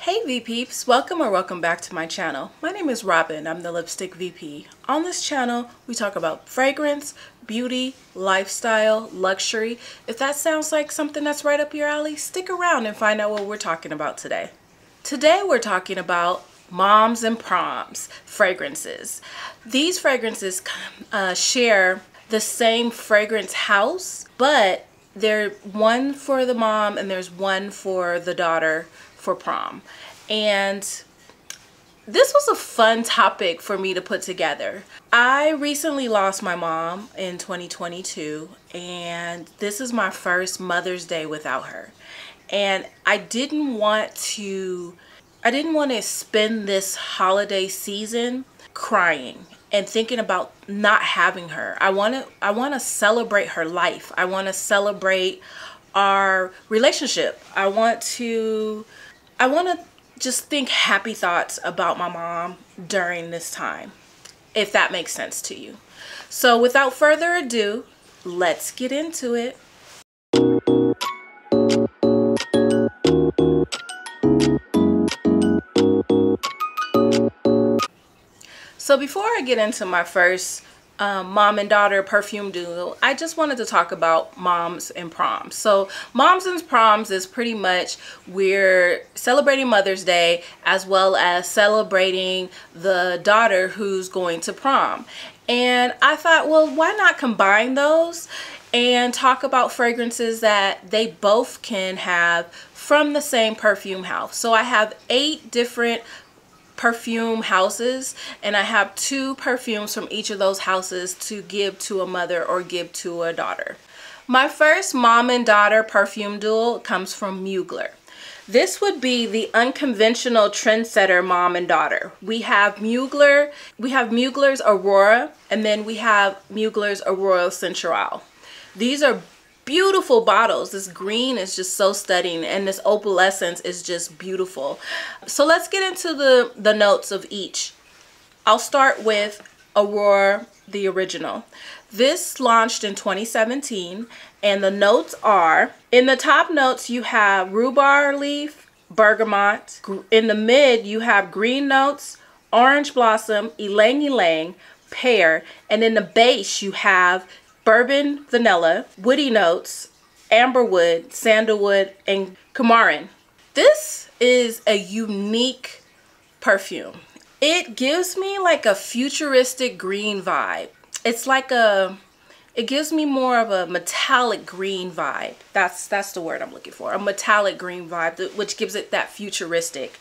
Hey Vpeepz, welcome or welcome back to my channel. My name is Robin, I'm the Lipstick VP. On this channel, we talk about fragrance, beauty, lifestyle, luxury. If that sounds like something that's right up your alley, stick around and find out what we're talking about today. Today we're talking about moms and proms fragrances. These fragrances share the same fragrance house, but they're one for the mom and there's one for the daughter for prom. And this was a fun topic for me to put together. I recently lost my mom in 2022 and this is my first Mother's Day without her. And I didn't want to spend this holiday season crying and thinking about not having her. I want to celebrate her life. I want to celebrate our relationship. I want to just think happy thoughts about my mom during this time, if that makes sense to you. So without further ado, let's get into it. So before I get into my first mom and daughter perfume duo, I just wanted to talk about moms and proms. So moms and proms is pretty much we're celebrating Mother's Day as well as celebrating the daughter who's going to prom. And I thought, well, why not combine those and talk about fragrances that they both can have from the same perfume house. So I have 8 different perfume houses and I have 2 perfumes from each of those houses to give to a mother or give to a daughter. My first mom and daughter perfume duo comes from Mugler. This would be the unconventional trendsetter mom and daughter. We have Mugler's Aurora and then we have Mugler's Aurora Sensual. These are beautiful bottles. This green is just so stunning and this opalescence is just beautiful. So let's get into the notes of each. I'll start with Aurora, the original. This launched in 2017 and the notes are, in the top notes you have rhubarb leaf, bergamot. In the mid you have green notes, orange blossom, ylang ylang, pear, and in the base you have bourbon vanilla, woody notes, amberwood, sandalwood, and coumarin. This is a unique perfume. It gives me like a futuristic green vibe. It's like it gives me more of a metallic green vibe. That's the word I'm looking for. A metallic green vibe, which gives it that futuristic.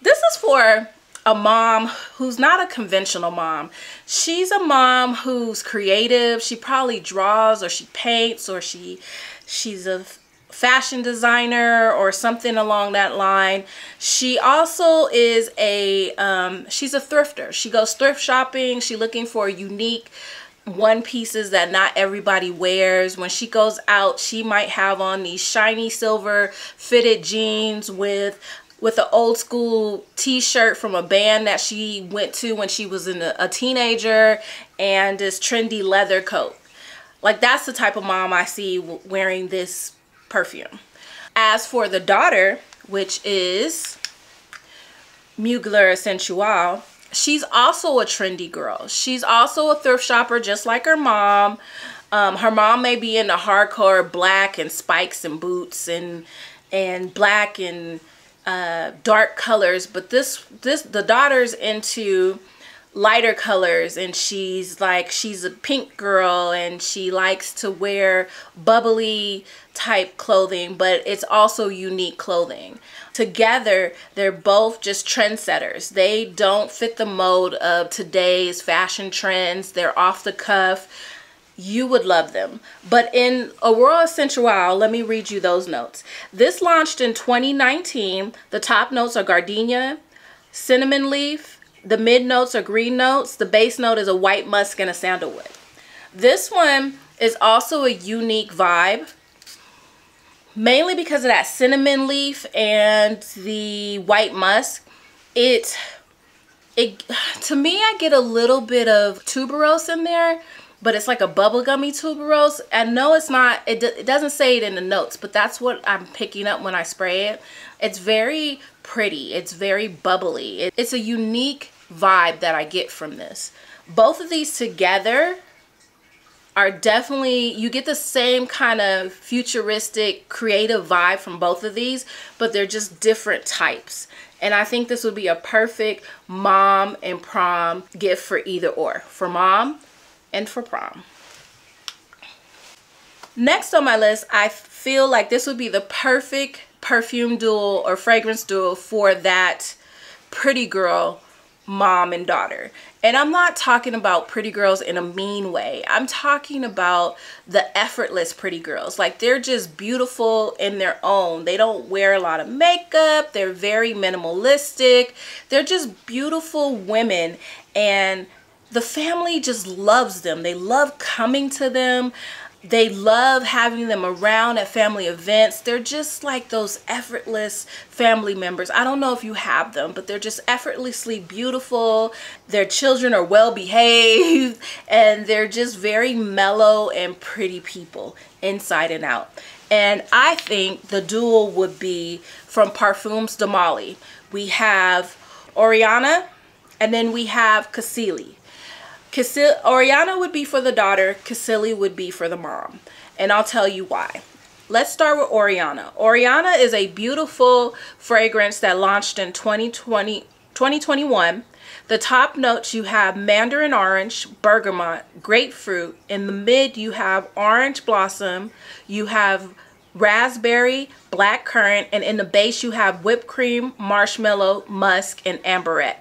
This is for a mom who's not a conventional mom. She's a mom who's creative. She probably draws or she paints or she's a fashion designer or something along that line. She also is she's a thrifter. She goes thrift shopping. She's looking for unique one pieces that not everybody wears. When she goes out, she might have on these shiny silver fitted jeans with an old school t-shirt from a band that she went to when she was a teenager and this trendy leather coat. Like that's the type of mom I see wearing this perfume. As for the daughter, which is Mugler Sensual, she's also a trendy girl. She's also a thrift shopper just like her mom. Her mom may be into hardcore black and spikes and boots and black and dark colors, but the daughter's into lighter colors and she's a pink girl and she likes to wear bubbly type clothing, but it's also unique clothing. Together they're both just trendsetters. They don't fit the mold of today's fashion trends. They're off the cuff. You would love them. But in Aurora Sensual, let me read you those notes. This launched in 2019. The top notes are gardenia, cinnamon leaf. The mid notes are green notes. The base note is a white musk and a sandalwood. This one is also a unique vibe, mainly because of that cinnamon leaf and the white musk. To me, I get a little bit of tuberose in there. but it's like a bubblegummy tuberose. I know it's not, it doesn't say it in the notes, but that's what I'm picking up when I spray it. It's very pretty. It's very bubbly. It's a unique vibe that I get from this. Both of these together are definitely, you get the same kind of futuristic creative vibe from both of these, but they're just different types. And I think this would be a perfect mom and prom gift for either or, for mom and for prom. Next on my list, I feel like this would be the perfect perfume duo or fragrance duo for that pretty girl mom and daughter. And I'm not talking about pretty girls in a mean way. I'm talking about the effortless pretty girls. Like, they're just beautiful in their own. They don't wear a lot of makeup. They're very minimalistic. They're just beautiful women, and the family just loves them. They love coming to them. They love having them around at family events. They're just like those effortless family members. I don't know if you have them, but they're just effortlessly beautiful. Their children are well behaved, and they're just very mellow and pretty people inside and out. And I think the duo would be from Parfums De Marly. We have Oriana, and then we have Kayali. Oriana would be for the daughter, Kayali would be for the mom. And I'll tell you why. Let's start with Oriana. Oriana is a beautiful fragrance that launched in 2021. The top notes, you have mandarin orange, bergamot, grapefruit. In the mid, you have orange blossom. You have raspberry, black currant. And in the base, you have whipped cream, marshmallow, musk, and amberette.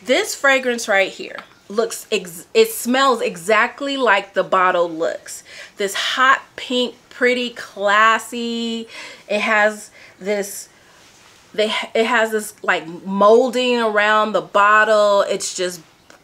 This fragrance right here it smells exactly like the bottle looks. This hot pink, pretty, classy. It has this like molding around the bottle. It's just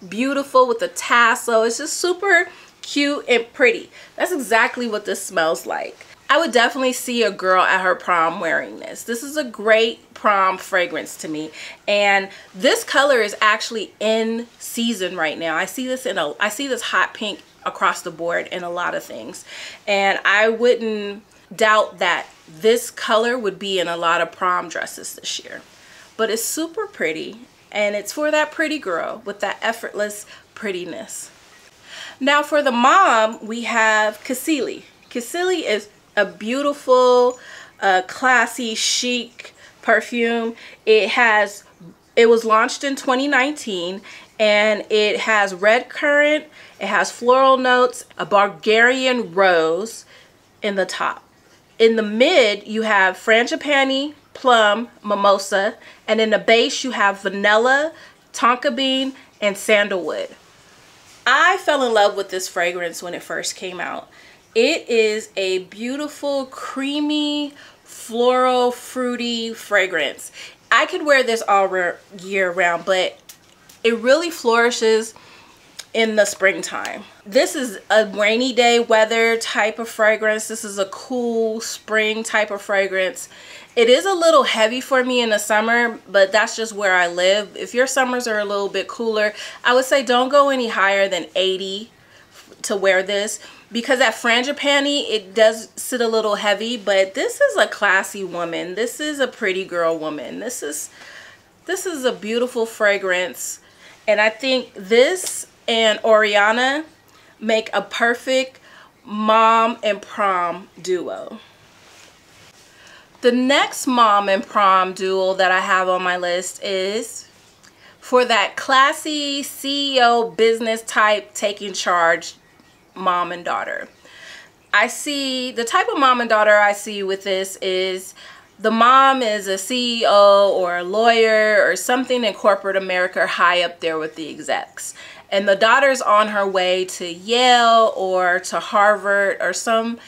beautiful with the tassel. It's just super cute and pretty. That's exactly what this smells like. I would definitely see a girl at her prom wearing this. This is a great prom fragrance to me, and this color is actually in season right now. I see this hot pink across the board in a lot of things, and I wouldn't doubt that this color would be in a lot of prom dresses this year. But it's super pretty, and it's for that pretty girl with that effortless prettiness. Now for the mom, we have Kayali. Kayali is a beautiful, classy, chic perfume. It was launched in 2019, and it has red currant, it has floral notes, a Bulgarian rose in the top. In the mid, you have frangipani, plum, mimosa, and in the base, you have vanilla, tonka bean, and sandalwood. I fell in love with this fragrance when it first came out. It is a beautiful, creamy, floral, fruity fragrance. I could wear this all year round, but it really flourishes in the springtime. This is a rainy day weather type of fragrance. This is a cool spring type of fragrance. It is a little heavy for me in the summer, but that's just where I live. If your summers are a little bit cooler, I would say don't go any higher than 80 to wear this, because at frangipani it does sit a little heavy. But this is a classy woman. This is a pretty girl woman. This is a beautiful fragrance, and I think this and Oriana make a perfect mom and prom duo. The next mom and prom duo that I have on my list is for that classy CEO business type taking charge mom and daughter. I see the type of mom and daughter I see with this is the mom is a CEO or a lawyer or something in corporate America, high up there with the execs. And the daughter's on her way to Yale or to Harvard or some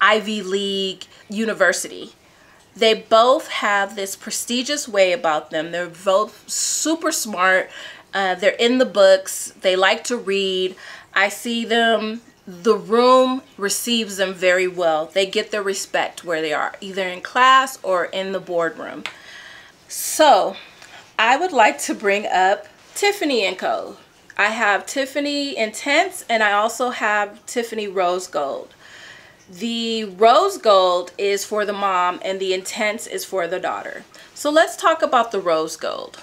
Ivy League university. They both have this prestigious way about them. They're both super smart. They're in the books. They like to read. I see them. The room receives them very well. They get their respect where they are, either in class or in the boardroom. So I would like to bring up Tiffany & Co. I have Tiffany Intense, and I also have Tiffany Rose Gold. The Rose Gold is for the mom and the Intense is for the daughter. So let's talk about the Rose Gold.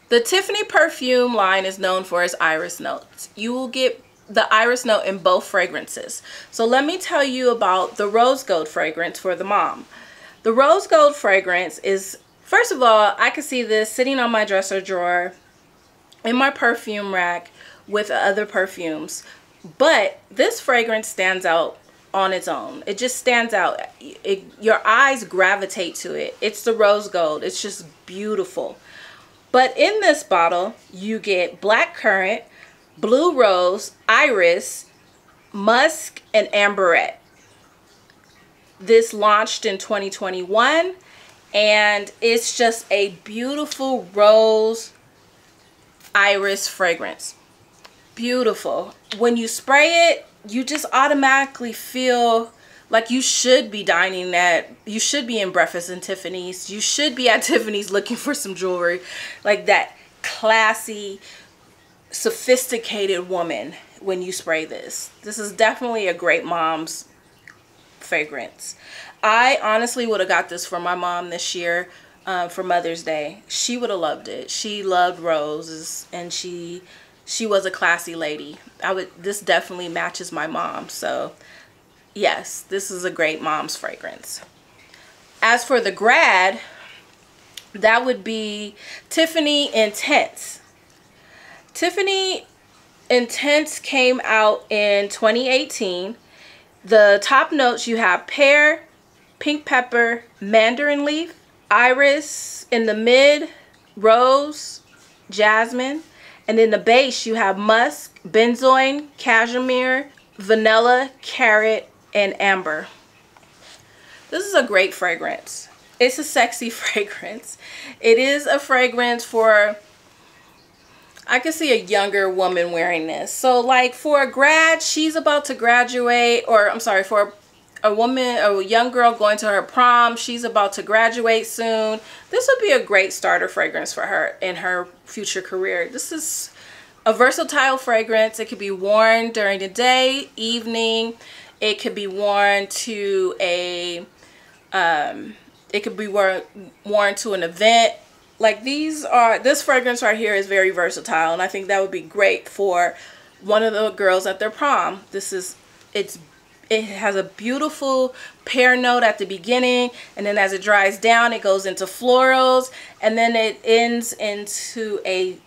The Tiffany perfume line is known for its iris notes. You will get the iris note in both fragrances. So let me tell you about the Rose Gold fragrance for the mom. The Rose Gold fragrance is, first of all, I can see this sitting on my dresser drawer in my perfume rack with other perfumes, but this fragrance stands out on its own. It just stands out. Your eyes gravitate to it. It's the Rose Gold. It's just beautiful. But in this bottle, you get black currant, blue rose, iris, musk, and amberette. This launched in 2021, and it's just a beautiful rose iris fragrance. Beautiful. When you spray it, you just automatically feel like you should be dining at, you should be in breakfast in Tiffany's. You should be at Tiffany's looking for some jewelry. Like that classy, sophisticated woman when you spray this. This is definitely a great mom's fragrance. I honestly would have got this for my mom this year for Mother's Day. She would have loved it. She loved roses, and she was a classy lady. This definitely matches my mom. So yes, this is a great mom's fragrance. As for the grad, that would be Tiffany Intense. Tiffany Intense came out in 2018. The top notes, you have pear, pink pepper, mandarin leaf, iris in the mid, rose, jasmine, and in the base you have musk, benzoin, cashmere, vanilla, carrot, and amber. This is a great fragrance. It's a sexy fragrance. It is a fragrance for, I can see a younger woman wearing this. So like for a grad, she's about to graduate, or I'm sorry, for a woman, a young girl going to her prom, she's about to graduate soon. This would be a great starter fragrance for her in her future career. This is a versatile fragrance. It could be worn during the day, evening. It could be worn to a, it could be worn to an event. Like this fragrance right here is very versatile, and I think that would be great for one of the girls at their prom. It has a beautiful pear note at the beginning, and then as it dries down, it goes into florals, and then it ends into a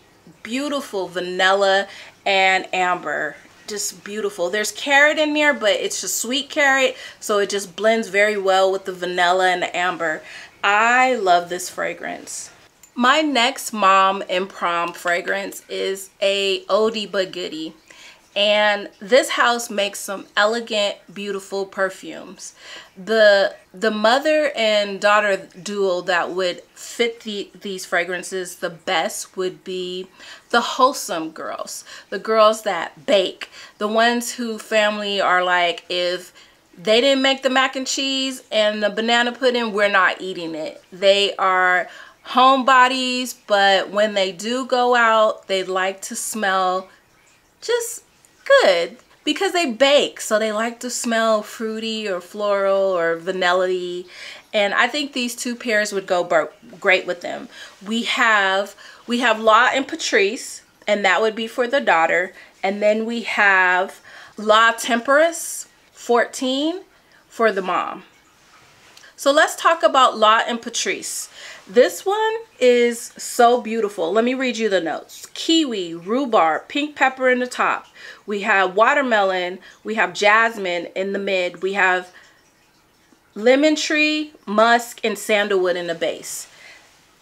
beautiful vanilla and amber. Just beautiful. There's carrot in there, but it's just sweet carrot, so it just blends very well with the vanilla and the amber. I love this fragrance. My next Mom and Prom fragrance is a oldie but goodie, and this house makes some elegant, beautiful perfumes. The mother and daughter duo that would fit these fragrances the best would be the wholesome girls, the girls that bake, the ones who family are like, if they didn't make the mac and cheese and the banana pudding, we're not eating it. They are homebodies, but when they do go out, they like to smell just good because they bake, so they like to smell fruity or floral or vanilla-y, and I think these two pairs would go great with them. We have La and Patrice, and that would be for the daughter, and then we have La Temperas 14 for the mom. So let's talk about La and Patrice. This one is so beautiful. Let me read you the notes. Kiwi, rhubarb, pink pepper in the top. We have watermelon. We have jasmine in the mid. We have lemon tree, musk, and sandalwood in the base.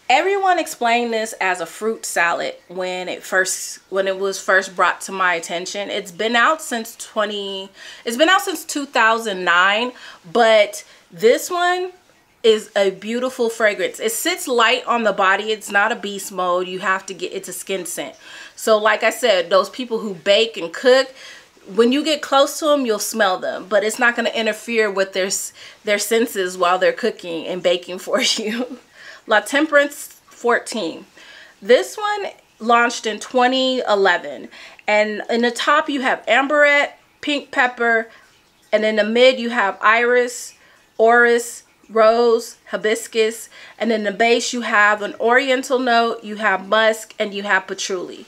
Everyone explained this as a fruit salad when it was first brought to my attention. It's been out since 2009, but this one is a beautiful fragrance. It sits light on the body. It's not a beast mode. You have to get, it's a skin scent. So like I said, those people who bake and cook, when you get close to them, you'll smell them, but it's not going to interfere with their senses while they're cooking and baking for you. La Temperance 14. This one launched in 2011. And in the top you have amberette, pink pepper, and in the mid you have iris, orris, rose, hibiscus, and in the base you have an oriental note, you have musk, and you have patchouli.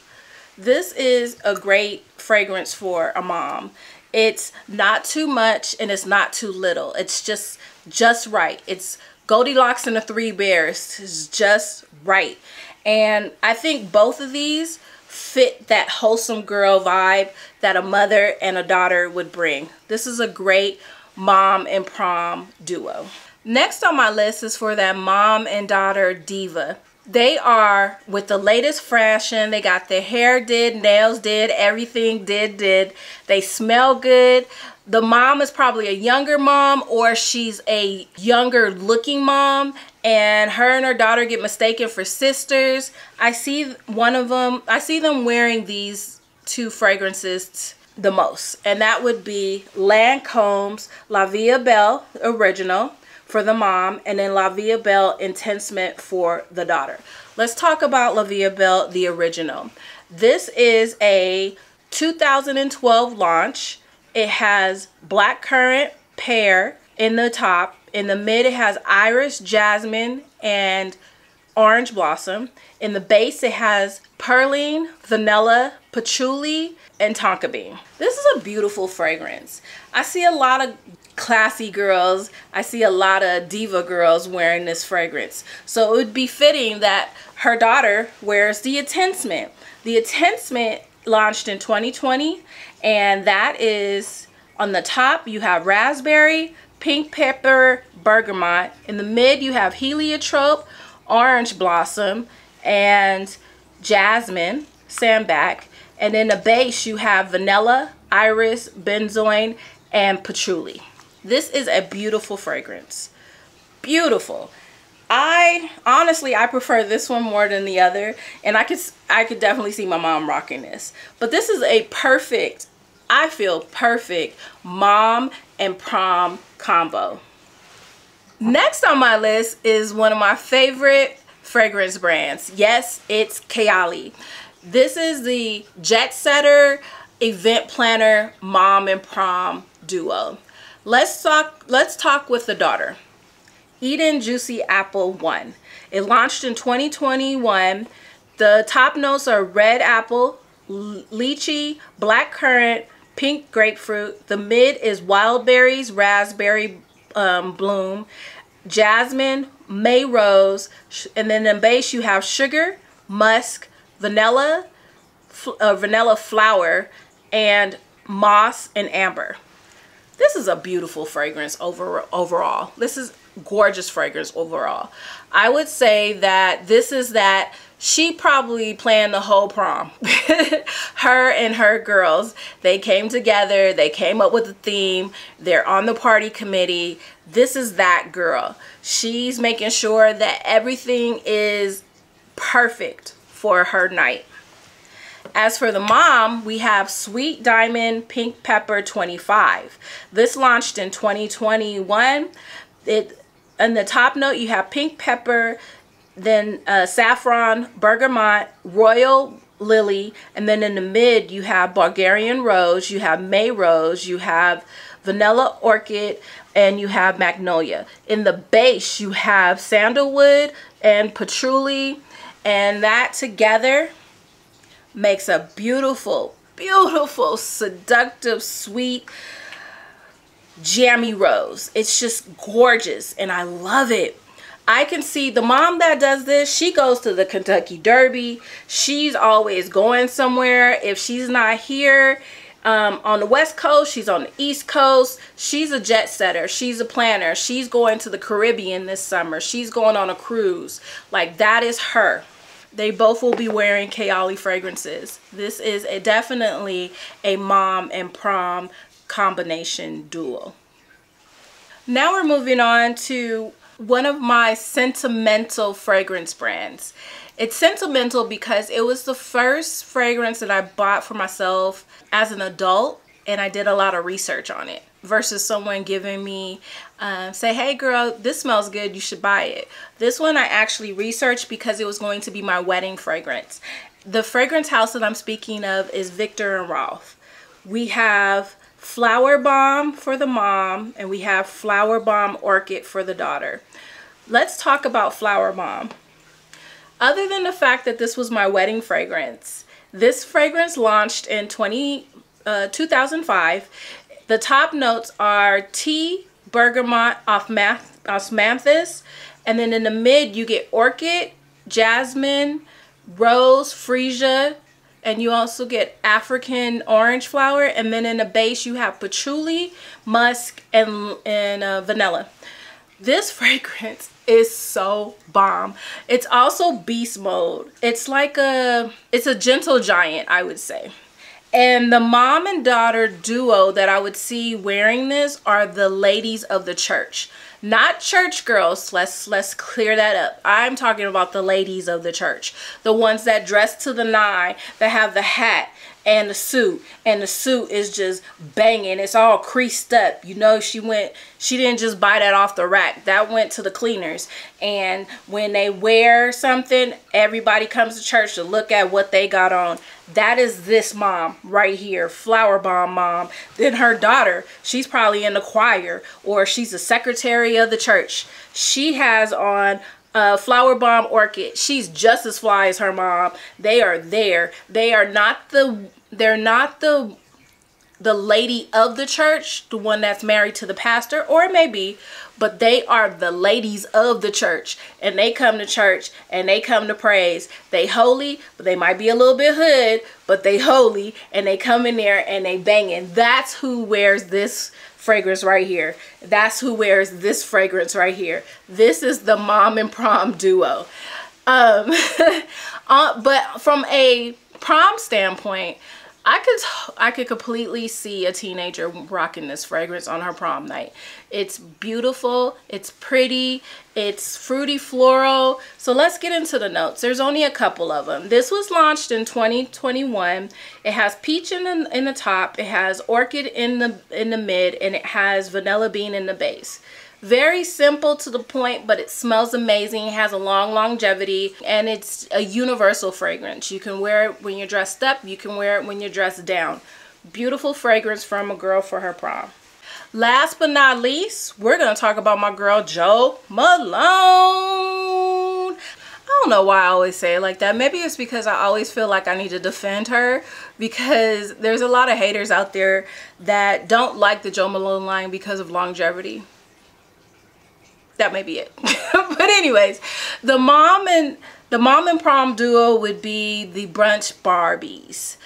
This is a great fragrance for a mom. It's not too much and it's not too little. It's just right. It's Goldilocks and the Three Bears. It's just right. And I think both of these fit that wholesome girl vibe that a mother and a daughter would bring. This is a great mom and prom duo. Next on my list is for that mom and daughter diva. They are with the latest fashion. They got their hair did, nails did, everything did. They smell good. The mom is probably a younger mom, or she's a younger looking mom, and her daughter get mistaken for sisters. I see them wearing these two fragrances the most, and that would be Lancome's La Vie Belle Original for the mom, and then La Vie Belle Intensement for the daughter. Let's talk about La Vie Belle, the original. This is a 2012 launch. It has blackcurrant, pear in the top. In the mid, it has iris, jasmine, and orange blossom. In the base, it has perline, vanilla, patchouli, and tonka bean. This is a beautiful fragrance. I see a lot of classy girls, I see a lot of diva girls wearing this fragrance. So it would be fitting that her daughter wears the Intensement. The Intensement launched in 2020, and that is on the top you have raspberry, pink pepper, bergamot. In the mid you have heliotrope, orange blossom, and jasmine, sambac. And in the base you have vanilla, iris, benzoin, and patchouli. This is a beautiful fragrance. Beautiful. I prefer this one more than the other, and I could definitely see my mom rocking this. But this is a perfect, I feel perfect mom and prom combo. Next on my list is one of my favorite fragrance brands. Yes, it's Kayali. This is the Jet Setter Event Planner Mom and Prom duo. Let's talk with the daughter. Eden Juicy Apple 1. It launched in 2021. The top notes are red apple, lychee, blackcurrant, pink grapefruit. The mid is wild berries, raspberry bloom, jasmine, May rose, and then in base you have sugar, musk, vanilla, vanilla flower, and moss and amber. This is a beautiful fragrance overall. This is gorgeous fragrance overall. I would say that this is that she probably planned the whole prom. Her and her girls, they came together, they came up with a theme, they're on the party committee. This is that girl. She's making sure that everything is perfect for her night. As for the mom, we have Sweet Diamond Pink Pepper 25. This launched in 2021. In the top note, you have pink pepper, then saffron, bergamot, royal lily, and then in the mid, you have Bulgarian rose, you have May rose, you have vanilla orchid, and you have magnolia. In the base, you have sandalwood and patchouli, and that together makes a beautiful, beautiful, seductive, sweet, jammy rose. It's just gorgeous and I love it. I can see the mom that does this, she goes to the Kentucky Derby. She's always going somewhere. If she's not here on the West Coast, she's on the East Coast. She's a jet setter. She's a planner. She's going to the Caribbean this summer. She's going on a cruise. Like, that is her. They both will be wearing Kayali fragrances. This is definitely a mom and prom combination duo. Now we're moving on to one of my sentimental fragrance brands. It's sentimental because it was the first fragrance that I bought for myself as an adult, and I did a lot of research on it versus someone giving me say, hey girl, this smells good, you should buy it. This one I actually researched because it was going to be my wedding fragrance, The fragrance house that I'm speaking of is Viktor and Rolf. We have Flower Bomb for the mom, and we have Flower Bomb Orchid for the daughter. Let's talk about Flower Bomb. Other than the fact that this was my wedding fragrance, this fragrance launched in 2005. The top notes are tea, bergamot, osmanthus, and then in the mid you get orchid, jasmine, rose, freesia, and you also get African orange flower, and then in the base you have patchouli, musk, and vanilla. This fragrance is so bomb. It's also beast mode. It's like it's a gentle giant, I would say. And the mom and daughter duo that I would see wearing this are the ladies of the church. Not church girls, let's clear that up. I'm talking about the ladies of the church. The ones that dress to the nine, that have the hat and the suit is just banging. It's all creased up. You know, she didn't just buy that off the rack. That went to the cleaners. And when they wear something, everybody comes to church to look at what they got on. That is this mom right here, Flower Bomb mom. Then her daughter, she's probably in the choir, or she's the secretary of the church. She has on Flower Bomb Orchid. She's just as fly as her mom. They are there. They're not the lady of the church, the one that's married to the pastor, or it may be, but they are the ladies of the church, and they come to church and they come to praise. They holy, but they might be a little bit hood, but they holy, and they come in there and they banging. That's who wears this fragrance right here. That's who wears this fragrance right here. This is the Mom and Prom duo. But from a prom standpoint, I could completely see a teenager rocking this fragrance on her prom night. It's beautiful, it's pretty, it's fruity floral. So let's get into the notes. There's only a couple of them. This was launched in 2021. It has peach in the top, it has orchid in the mid, and it has vanilla bean in the base. Very simple to the point, but it smells amazing. It has a long longevity, and it's a universal fragrance. You can wear it when you're dressed up. You can wear it when you're dressed down. Beautiful fragrance from a girl for her prom. Last but not least, we're going to talk about my girl, Jo Malone. I don't know why I always say it like that. Maybe it's because I always feel like I need to defend her, because there's a lot of haters out there that don't like the Jo Malone line because of longevity. That may be it. But anyways, the mom and prom duo would be the Brunch Barbies.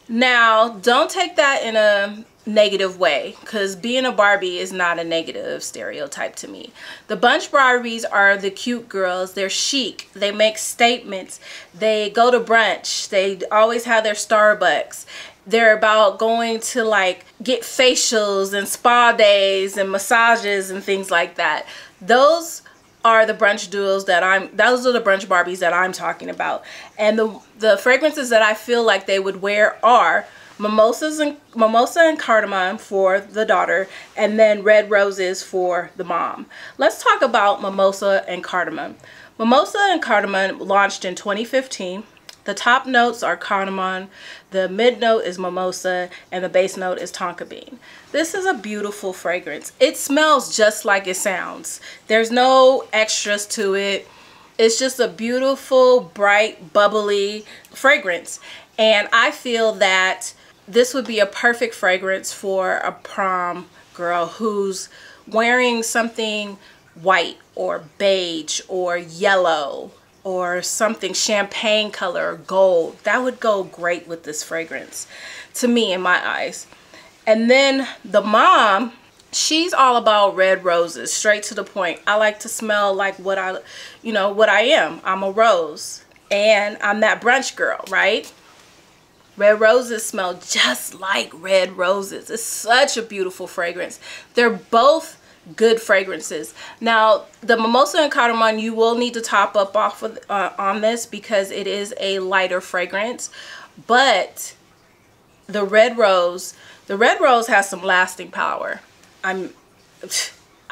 Now, don't take that in a negative way, because being a Barbie is not a negative stereotype to me. The Brunch Barbies are the cute girls. They're chic. They make statements. They go to brunch. They always have their Starbucks. They're about going to like get facials and spa days and massages and things like that. Those are the brunch duos those are the Brunch Barbies that I'm talking about. And the fragrances that I feel like they would wear are mimosa and cardamom for the daughter, and then red roses for the mom. Let's talk about mimosa and cardamom. Mimosa and cardamom launched in 2015. The top notes are cardamom, the mid note is mimosa, and the base note is tonka bean. This is a beautiful fragrance. It smells just like it sounds. There's no extras to it. It's just a beautiful, bright, bubbly fragrance. And I feel that this would be a perfect fragrance for a prom girl who's wearing something white or beige or yellow, or something champagne color or gold. That would go great with this fragrance, to me, in my eyes. And then the mom, she's all about red roses, straight to the point. I like to smell like what I am. I'm a rose, and I'm that brunch girl, right? Red roses smell just like red roses. It's such a beautiful fragrance. They're both good fragrances. Now, the mimosa and cardamom, you will need to top up off of, on this, because it is a lighter fragrance. But the red rose has some lasting power. I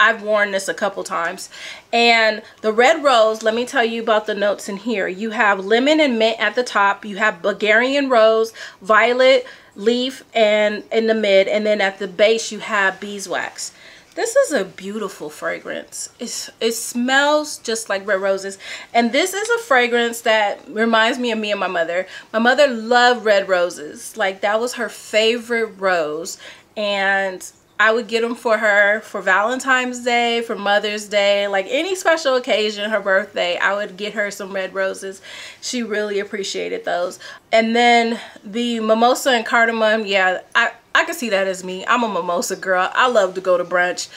I've worn this a couple times. And the red rose, let me tell you about the notes in here. You have lemon and mint at the top. You have Bulgarian rose, violet, leaf, and in the mid. And then at the base, you have beeswax. This is a beautiful fragrance. It smells just like red roses. And this is a fragrance that reminds me of me and my mother. My mother loved red roses. Like, that was her favorite rose. And I would get them for her for Valentine's Day, for Mother's Day, like any special occasion, her birthday, I would get her some red roses. She really appreciated those. And then the mimosa and cardamom, yeah, I can see that as me. I'm a mimosa girl. I love to go to brunch.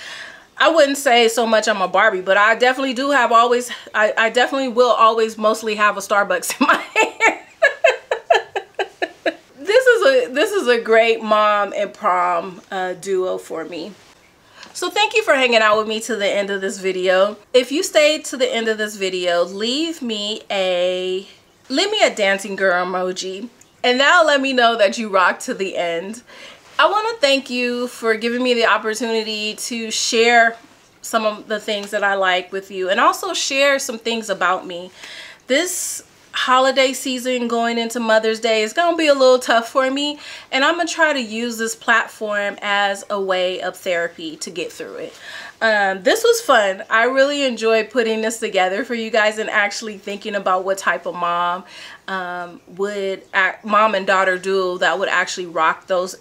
I wouldn't say so much I'm a Barbie, but I definitely do have always, I definitely will always mostly have a Starbucks in my hand. This is a great mom and prom duo for me. So thank you for hanging out with me to the end of this video. If you stayed to the end of this video, leave me a dancing girl emoji, and that'll let me know that you rocked to the end. I want to thank you for giving me the opportunity to share some of the things that I like with you, and also share some things about me. This holiday season going into Mother's Day is gonna be a little tough for me, and I'm gonna try to use this platform as a way of therapy to get through it. This was fun. I really enjoyed putting this together for you guys and actually thinking about what type of mom mom and daughter duo that would actually rock those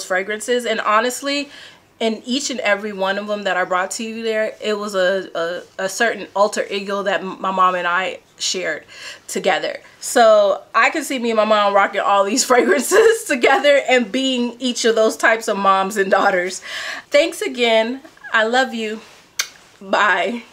fragrances. And honestly, in each and every one of them that I brought to you there, it was a certain alter ego that my mom and I shared together. So I could see me and my mom rocking all these fragrances together and being each of those types of moms and daughters. Thanks again. I love you. Bye.